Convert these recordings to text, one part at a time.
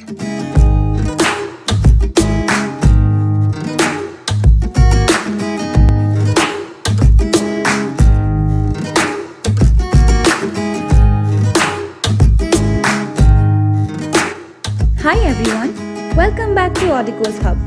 Hi everyone, welcome back to Audico's Hub.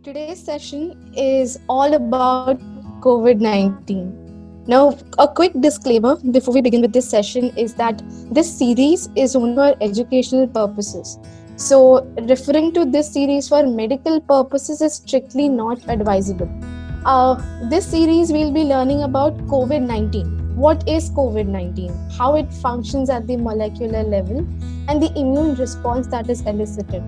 Today's session is all about COVID 19. Now, a quick disclaimer before we begin with this session is that this series is only for educational purposes. So, referring to this series for medical purposes is strictly not advisable. This series we'll be learning about COVID 19. What is COVID 19? How it functions at the molecular level and the immune response that is elicited.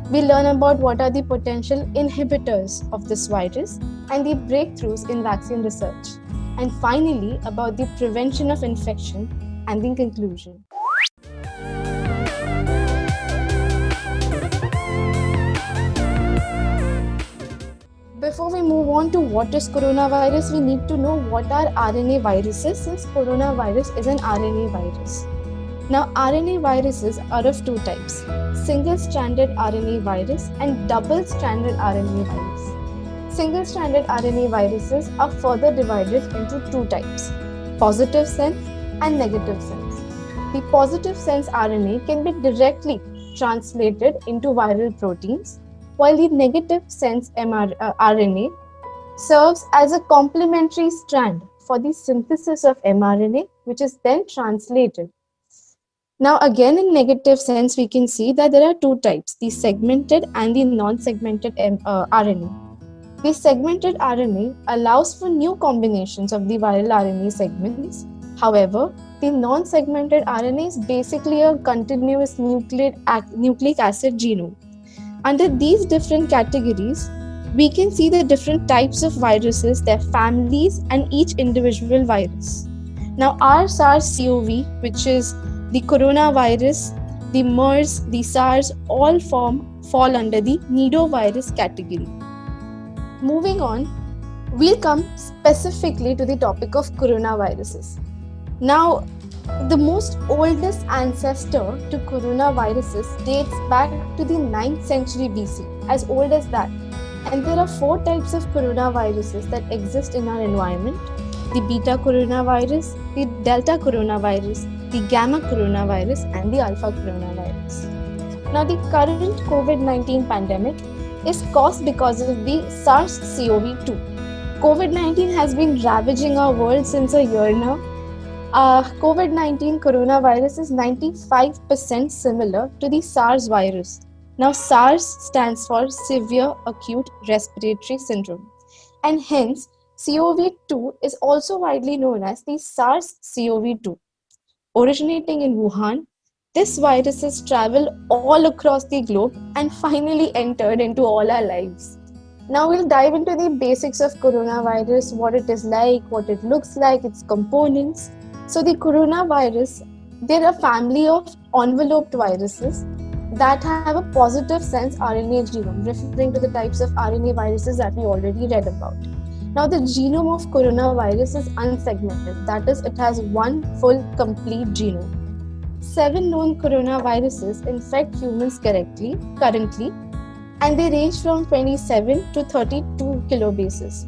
We learn about what are the potential inhibitors of this virus and the breakthroughs in vaccine research. And finally, about the prevention of infection and the conclusion. Before we move on to what is coronavirus, we need to know what are RNA viruses since coronavirus is an RNA virus. Now, RNA viruses are of two types, single-stranded RNA virus and double-stranded RNA virus. Single-stranded RNA viruses are further divided into two types, positive sense and negative sense. The positive sense RNA can be directly translated into viral proteins, while the negative sense RNA serves as a complementary strand for the synthesis of mRNA, which is then translated. Now, again, in negative sense, we can see that there are two types, the segmented and the non-segmented RNA. The segmented RNA allows for new combinations of the viral RNA segments. However, the non-segmented RNA is basically a continuous nucleic acid genome. Under these different categories, we can see the different types of viruses, their families, and each individual virus. Now, our SARS-CoV, which is the coronavirus, the MERS, the SARS, all fall under the nidovirus category. Moving on, we'll come specifically to the topic of coronaviruses. Now, the most oldest ancestor to coronaviruses dates back to the 9th century BC, as old as that. And there are four types of coronaviruses that exist in our environment: the beta coronavirus, the delta coronavirus, the gamma coronavirus, and the alpha coronavirus. Now, the current COVID-19 pandemic is caused because of the SARS-CoV-2. COVID-19 has been ravaging our world since a year now. COVID-19 coronavirus is 95% similar to the SARS virus. Now, SARS stands for Severe Acute Respiratory Syndrome, and hence CoV-2 is also widely known as the SARS-CoV-2. Originating in Wuhan, this virus has traveled all across the globe and finally entered into all our lives. Now we'll dive into the basics of coronavirus, what it is like, what it looks like, its components. So the coronavirus, they're a family of enveloped viruses that have a positive sense RNA genome, referring to the types of RNA viruses that we already read about. Now, the genome of coronavirus is unsegmented, that is, it has one full, complete genome. 7 known coronaviruses infect humans currently, and they range from 27 to 32 kilobases.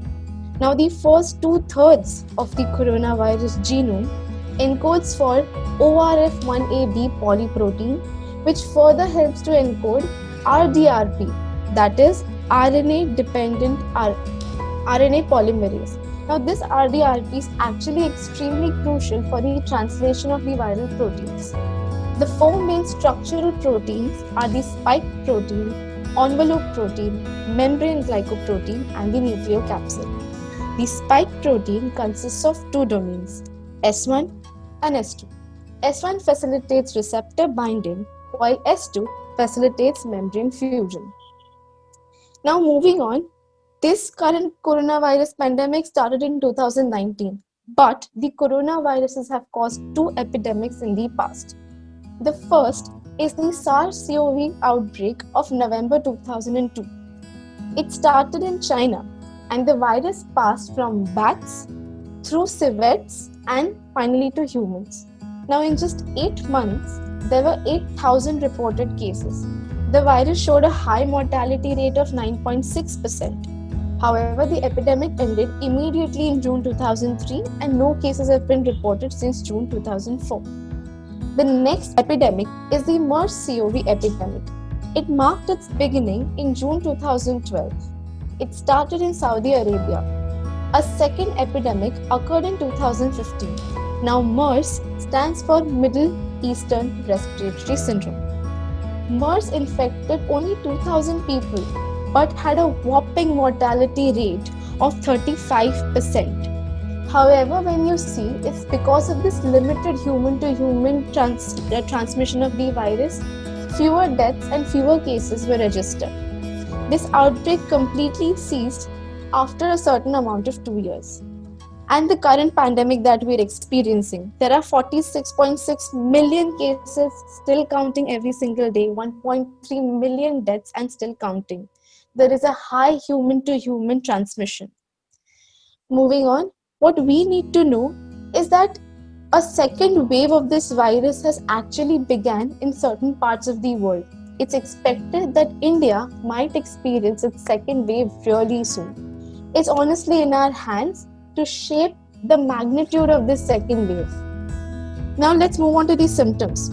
Now, the first 2/3 of the coronavirus genome encodes for ORF1ab polyprotein, which further helps to encode RDRP, that is RNA-dependent RNA polymerase. Now, this RDRP is actually extremely crucial for the translation of the viral proteins. The four main structural proteins are the spike protein, envelope protein, membrane glycoprotein, and the nucleocapsid. The spike protein consists of two domains, S1 and S2. S1 facilitates receptor binding, while S2 facilitates membrane fusion. Now moving on, this current coronavirus pandemic started in 2019, but the coronaviruses have caused two epidemics in the past. The first is the SARS-CoV outbreak of November 2002. It started in China and the virus passed from bats through civets and finally to humans. Now, in just 8 months, there were 8,000 reported cases. The virus showed a high mortality rate of 9.6%. However, the epidemic ended immediately in June 2003 and no cases have been reported since June 2004. The next epidemic is the MERS-CoV epidemic. It marked its beginning in June 2012. It started in Saudi Arabia. A second epidemic occurred in 2015. Now MERS stands for Middle Eastern Respiratory Syndrome. MERS infected only 2,000 people but had a whopping mortality rate of 35%. However, when you see, it's because of this limited human-to-human transmission of the virus, fewer deaths and fewer cases were registered. This outbreak completely ceased after a certain amount of 2 years. And the current pandemic that we're experiencing, there are 46.6 million cases still counting every single day, 1.3 million deaths and still counting. There is a high human-to-human transmission. Moving on, what we need to know is that a second wave of this virus has actually begun in certain parts of the world. It's expected that India might experience its second wave really soon. It's honestly in our hands to shape the magnitude of this second wave. Now let's move on to the symptoms.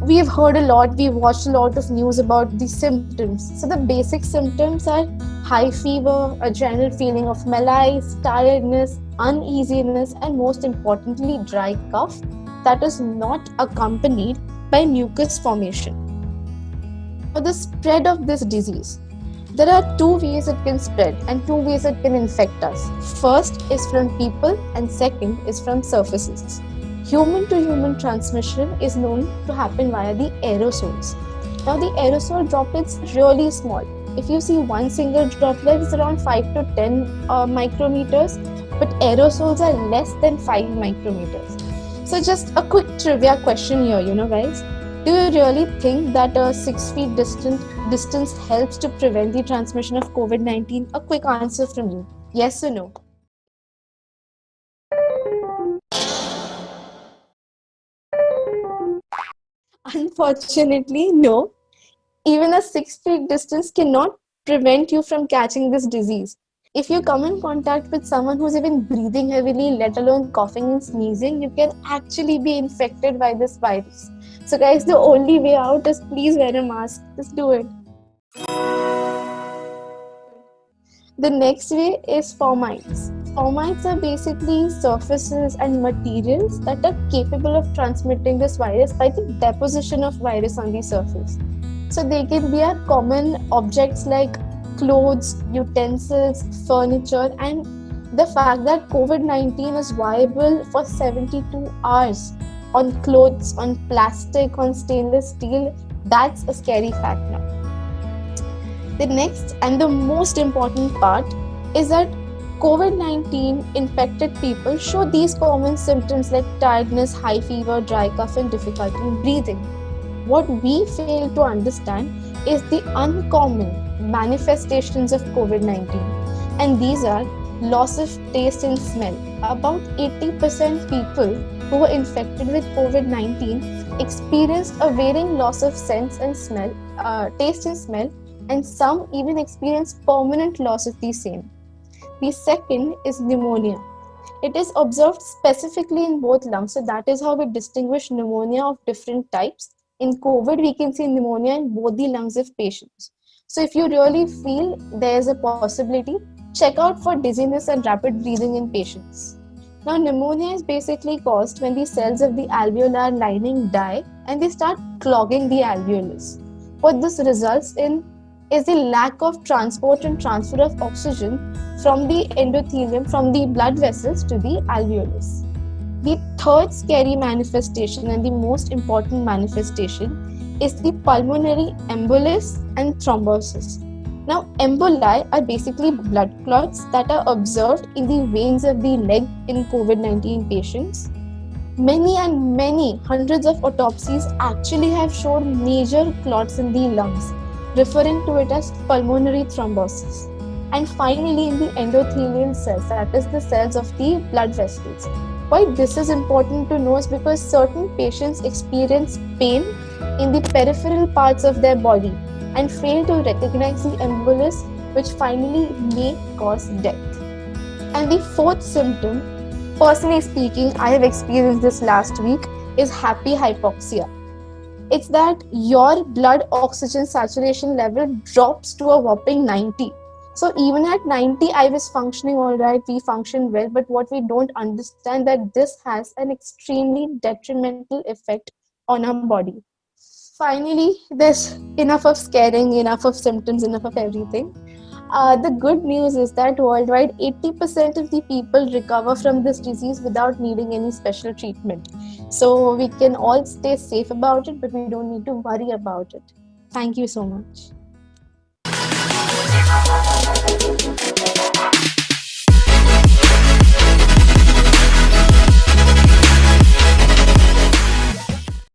We have heard a lot, we've watched a lot of news about the symptoms. So the basic symptoms are high fever, a general feeling of malaise, tiredness, uneasiness, and most importantly, dry cough that is not accompanied by mucus formation. Now, the spread of this disease. There are two ways it can spread and two ways it can infect us. First is from people and second is from surfaces. Human-to-human transmission is known to happen via the aerosols. Now, the aerosol droplets are really small. If you see one single droplet, it's around 5 to 10 micrometers, but aerosols are less than 5 micrometers. So just a quick trivia question here, guys. Do you really think that a 6 feet distance helps to prevent the transmission of COVID-19? A quick answer from you. Yes or no? Unfortunately, no. Even a 6 feet distance cannot prevent you from catching this disease. If you come in contact with someone who's even breathing heavily, let alone coughing and sneezing, you can actually be infected by this virus. So guys, the only way out is please wear a mask. Just do it. The next way is fomites. Fomites are basically surfaces and materials that are capable of transmitting this virus by the deposition of virus on the surface. So they can be our common objects like clothes, utensils, furniture, and the fact that COVID-19 is viable for 72 hours on clothes, on plastic, on stainless steel, that's a scary fact now. The next and the most important part is that COVID-19 infected people show these common symptoms like tiredness, high fever, dry cough, and difficulty in breathing. What we fail to understand is the uncommon manifestations of COVID-19, and these are loss of taste and smell. About 80% people who were infected with COVID-19 experienced a varying loss of sense and smell, taste and smell, and some even experienced permanent loss of the same. The second is pneumonia. It is observed specifically in both lungs, so that is how we distinguish pneumonia of different types. In COVID, we can see pneumonia in both the lungs of patients. So if you really feel there is a possibility, check out for dizziness and rapid breathing in patients. Now, pneumonia is basically caused when the cells of the alveolar lining die and they start clogging the alveolus. What this results in is the lack of transport and transfer of oxygen from the endothelium, from the blood vessels to the alveolus. The third scary manifestation and the most important manifestation is the pulmonary embolus and thrombosis. Now, emboli are basically blood clots that are observed in the veins of the leg in COVID-19 patients. Many hundreds of autopsies actually have shown major clots in the lungs, referring to it as pulmonary thrombosis. And finally, in the endothelial cells, that is the cells of the blood vessels. Why this is important to know is because certain patients experience pain in the peripheral parts of their body and fail to recognize the embolus, which finally may cause death. And the fourth symptom, personally speaking, I have experienced this last week, is happy hypoxia. It's that your blood oxygen saturation level drops to a whopping 90. So even at 90, I was functioning all right, we functioned well, but what we don't understand that this has an extremely detrimental effect on our body. Finally, there's enough of scaring, enough of symptoms, enough of everything. The good news is that worldwide, 80% of the people recover from this disease without needing any special treatment. So we can all stay safe about it, but we don't need to worry about it. Thank you so much.